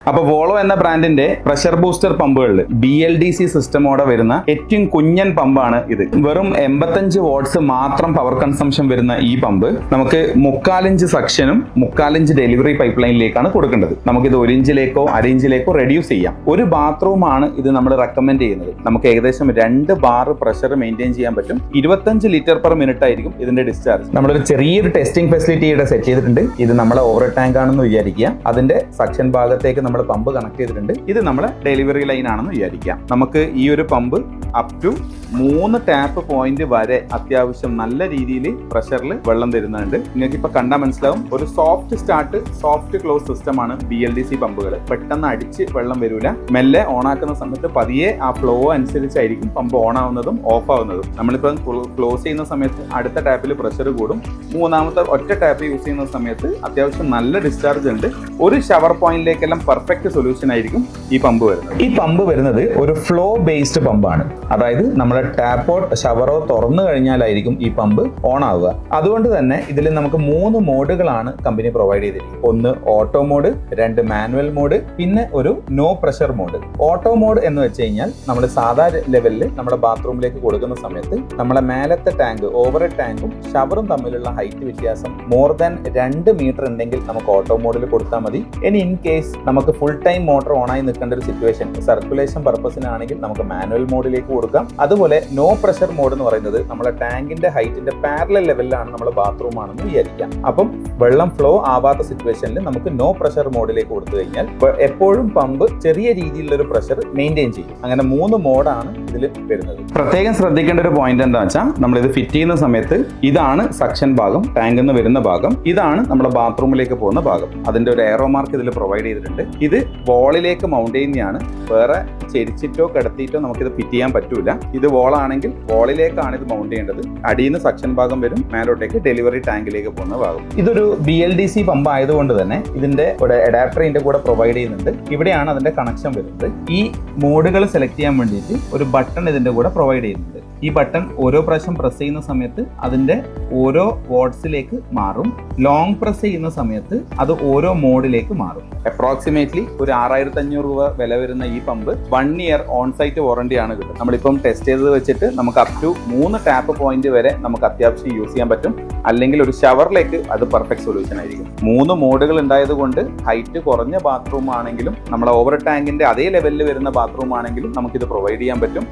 അപ്പോൾ വോളോ എന്ന ബ്രാൻഡിന്റെ പ്രഷർ ബൂസ്റ്റർ പമ്പുകളിൽ BLDC സിസ്റ്റമോടെ വരുന്ന ഏറ്റവും കുഞ്ഞൻ പമ്പാണ് ഇത്. വെറും 85 വാട്ട്സ് മാത്രം പവർ കൺസംഷൻ വരുന്ന ഈ പമ്പ് നമുക്ക് 3/4 ഇഞ്ച് സക്ഷനും 3/4 ഇഞ്ച് ഡെലിവറി പൈപ്പ് ലൈനിലേക്കാണ് കൊടുക്കേണ്ടത്. നമുക്കിത് 1 ഇഞ്ചിലേക്കോ 1/2 ഇഞ്ചിലേക്കോ റെഡ്യൂസ് ചെയ്യാം. ഒരു ബാത്റൂമാണ് ഇത് നമ്മൾ റെക്കമെൻഡ് ചെയ്യുന്നത്. നമുക്ക് ഏകദേശം 2 ബാർ പ്രഷർ മെയിൻറ്റെയിൻ ചെയ്യാൻ പറ്റും. 25 ലിറ്റർ പെർ മിനിറ്റ് ആയിരിക്കും ഇതിന്റെ ഡിസ്ചാർജ്. നമ്മളൊരു ചെറിയൊരു ടെസ്റ്റിംഗ് ഫെസിലിറ്റി ഇവിടെ സെറ്റ് ചെയ്തിട്ടുണ്ട്. ഇത് നമ്മളെ ഓവർ ടാങ്ക് ആണെന്ന് വിചാരിക്കുക. അതിന്റെ സക്ഷൻ ഭാഗത്തേക്ക് നമ്മൾ പമ്പ് കണക്ട് ചെയ്തിട്ടുണ്ട്. ഇത് നമ്മുടെ ഡെലിവറി ലൈൻ ആണെന്ന് വിചാരിക്കാം. നമുക്ക് ഈ ഒരു pump up to 3 tap point വരെ അത്യാവശ്യം നല്ല രീതിയിൽ പ്രഷറിൽ വെള്ളം തരുന്നുണ്ട്. നിങ്ങൾക്ക് ഇപ്പൊ കണ്ടാൽ മനസ്സിലാവും. ഒരു soft start soft close system ആണ് BLDC പമ്പുകൾ. പെട്ടെന്ന് അടിച്ച് വെള്ളം വരൂല. മെല്ലെ ഓൺ ആക്കുന്ന സമയത്ത് പതിയെ ആ ഫ്ലോ അനുസരിച്ചായിരിക്കും പമ്പ് ഓൺ ആവുന്നതും ഓഫ് ആവുന്നതും. നമ്മളിപ്പോൾ ക്ലോസ് ചെയ്യുന്ന സമയത്ത് അടുത്ത ടാപ്പിൽ പ്രഷർ കൂടും. മൂന്നാമത്തെ ഒറ്റ ടാപ്പ് യൂസ് ചെയ്യുന്ന സമയത്ത് അത്യാവശ്യം നല്ല ഡിസ്ചാർജ് ഉണ്ട്. ഒരു ഷവർ പോയിന്റിലേക്കെല്ലാം പെർഫെക്റ്റ് സൊല്യൂഷൻ ആയിരിക്കും ഈ പമ്പ് വരുന്നത്. ഈ പമ്പ് വരുന്നത് ഒരു ഫ്ലോ ബേസ്ഡ് പമ്പാണ്. അതായത് നമ്മുടെ ടാപ്പോ ഷവറോ തുറന്നു കഴിഞ്ഞാലായിരിക്കും ഈ പമ്പ് ഓൺ ആവുക. അതുകൊണ്ട് തന്നെ ഇതിൽ നമുക്ക് 3 മോഡുകളാണ് കമ്പനി പ്രൊവൈഡ് ചെയ്തിരിക്കുന്നത്. ഒന്ന് ഓട്ടോ മോഡ്, 2 മാനുവൽ മോഡ്, പിന്നെ ഒരു no pressure mode. Auto mode എന്ന് വെച്ച് കഴിഞ്ഞാൽ നമ്മൾ സാധാ ലെവലിൽ നമ്മുടെ ബാത്റൂമിലേക്ക് കൊടുക്കുന്ന സമയത്ത് നമ്മളെ മേലത്തെ ടാങ്ക് ഓവർ ടാങ്കും ഷവറും തമ്മിലുള്ള ഹൈറ്റ് വ്യത്യാസം മോർ ദാൻ 2 മീറ്റർ ഉണ്ടെങ്കിൽ നമുക്ക് ഓട്ടോ മോഡിൽ കൊടുത്താൽ മതി. ഇനി ഇൻ കേസ് നമുക്ക് ഫുൾ ടൈം മോട്ടർ ഓൺ ആയി നിൽക്കേണ്ട ഒരു സിറ്റുവേഷൻ, സർക്കുലേഷൻ പർപ്പസിനാണെങ്കിൽ നമുക്ക് മാനുവൽ മോഡിലേക്ക് കൊടുക്കാം. അതുപോലെ നോ പ്രഷർ മോഡ് എന്ന് പറയുന്നത് നമ്മുടെ ടാങ്കിന്റെ ഹൈറ്റിന്റെ പാരലൽ ലെവലിലാണ് നമ്മുടെ ബാത്റൂം ആണെന്ന് വിചാരിക്കാം. അപ്പം വെള്ളം ഫ്ലോ ആവാത്ത സിറ്റുവേഷനിൽ നമുക്ക് നോ പ്രഷർ മോഡിലേക്ക് കൊടുത്തു കഴിഞ്ഞാൽ എപ്പോഴും പമ്പ് ചെറിയ രീതിയിലുള്ള ഒരു പ്രഷർ മെയിൻറ്റെയിൻ ചെയ്യും. അങ്ങനെ 3 മോഡാണ് ഇതിൽ വരുന്നത്. പ്രത്യേകം ശ്രദ്ധിക്കേണ്ട ഒരു പോയിന്റ് എന്താ വെച്ചാൽ, നമ്മൾ ഇത് ഫിറ്റ് ചെയ്യുന്ന സമയത്ത് ഇതാണ് സക്ഷൻ ഭാഗം, ടാങ്കിൽ നിന്ന് വരുന്ന ഭാഗം. ഇതാണ് നമ്മുടെ ബാത്റൂമിലേക്ക് പോകുന്ന ഭാഗം. അതിന്റെ ഒരു എയറോ മാർക്ക് ഇതിൽ പ്രൊവൈഡ് ചെയ്തിട്ടുണ്ട്. ഇത് വോളിലേക്ക് മൗണ്ട് ചെയ്യുന്നതാണ്. വേറെ ചെരിച്ചിട്ടോ കിടത്തിയിട്ടോ നമുക്കിത് ഫിറ്റ് ചെയ്യാൻ പറ്റൂല. ഇത് വോളാണെങ്കിൽ വോളിലേക്കാണ് ഇത് മൗണ്ട് ചെയ്യേണ്ടത്. അടിയിൽ നിന്ന് സക്ഷൻ ഭാഗം വരും, മേലോട്ടേക്ക് ഡെലിവറി ടാങ്കിലേക്ക് പോകുന്ന ഭാഗം. ഇതൊരു BLDC പമ്പ് ആയതുകൊണ്ട് തന്നെ ഇതിന്റെ ഒരു അഡാപ്റ്റർ ഇതിന്റെ കൂടെ പ്രൊവൈഡ് ചെയ്യുന്നുണ്ട്. ഇവിടെയാണ് അതിന്റെ കണക്ഷൻ വരുന്നത്. ഈ മോഡുകൾ സെലക്ട് ചെയ്യാൻ വേണ്ടിയിട്ട് ഒരു ബട്ടൺ ഇതിന്റെ കൂടെ പ്രൊവൈഡ് ചെയ്യുന്നുണ്ട്. ഈ ബട്ടൺ ഓരോ പ്രാവശ്യം പ്രസ് ചെയ്യുന്ന സമയത്ത് അതിന്റെ ഓരോ വാട്ട്സിലേക്ക് മാറും. ലോങ് പ്രസ് ചെയ്യുന്ന സമയത്ത് അത് ഓരോ മോഡിലേക്ക് മാറും. അപ്രോക്സിമേറ്റ്ലി ഒരു 6500 രൂപ വില വരുന്ന ഈ pump 1 year on site warranty ആണ് കിട്ടും. നമ്മളിപ്പം ടെസ്റ്റ് ചെയ്തത് വെച്ചിട്ട് നമുക്ക് അപ് ടു 3 ടാപ്പ് പോയിന്റ് വരെ നമുക്ക് അത്യാവശ്യം യൂസ് ചെയ്യാൻ പറ്റും. അല്ലെങ്കിൽ ഒരു ഷവറിലേക്ക് അത് പെർഫെക്റ്റ് സൊല്യൂഷൻ ആയിരിക്കും. 3 മോഡുകൾ ഉണ്ടായത് കൊണ്ട് ഹൈറ്റ് കുറഞ്ഞ ബാത്റൂം ആണെങ്കിലും നമ്മുടെ ഓവർ ടാങ്കിന്റെ അതേ ലെവലിൽ വരുന്ന ബാത്റൂം ആണെങ്കിലും നമുക്കിത് പ്രൊവൈഡ് ചെയ്യാൻ പറ്റും.